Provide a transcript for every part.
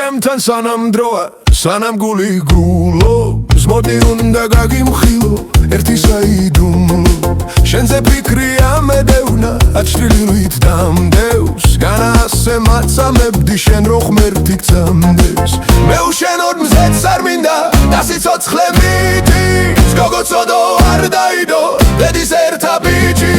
ჩემთან სანამ დროა სანამ გული გულობს მოდი უნდა გაგიმხილო ერთი საიდუმლო შენზე ფიქრი ამედევნა აჩრდილივით დამდევს განასე მაცამებდი შენ რო ღმერთი გწამდეს მე უშენოდ მზეც არ მინდა და სიცოცხლე მიდის გოგოცოდო არ დაიდო დედის ერთა ბიჭი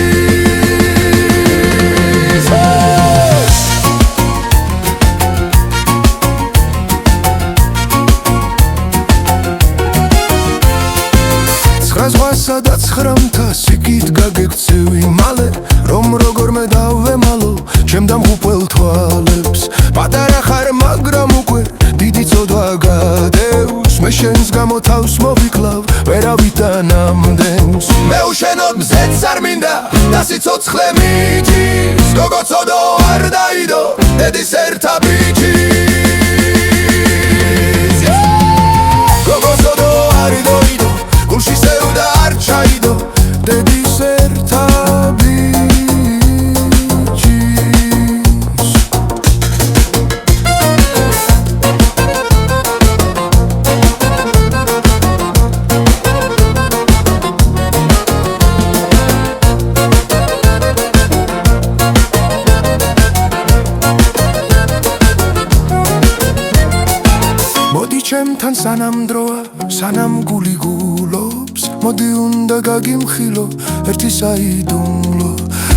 სადაც ხრამთა სიკით გაგექცევი მალე რომ როგორმე დავემალო ჩემ დამღუპელ თვალებს პატარა ხარ მაგრამ უკვე დიდი წოდვა გადევს მე შენს გამო თავს მოვიკლავ ვერავით ანამდენს მე უშენოდ მზეც არ მინდა და სიცოცხლე მიდის გოგოცოდო არ დაიდო დედის ერთა ბიჭი გოგოცოდო არ დაიდო გულში სევდა არ ჩაიდო დედის ერთა ბიჭის მოდი ჩემთან სანამ დროა სანამ გული გულობს მოდი უნდა გაგიმხილო ერთი საიდუმლო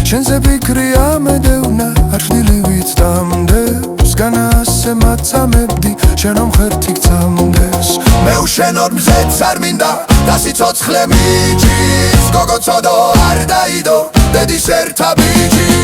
შენზე ფიქრი ამედევნა აჩრდილივით დამდევს განასე მაცამებდი შენ რომ ღმერთი გწამდეს მე უშენოდ მზეც არ მინდა და სიცოცხლე მიდის გოგოცოდო არ დაიდო დედის ერთა ბიჭი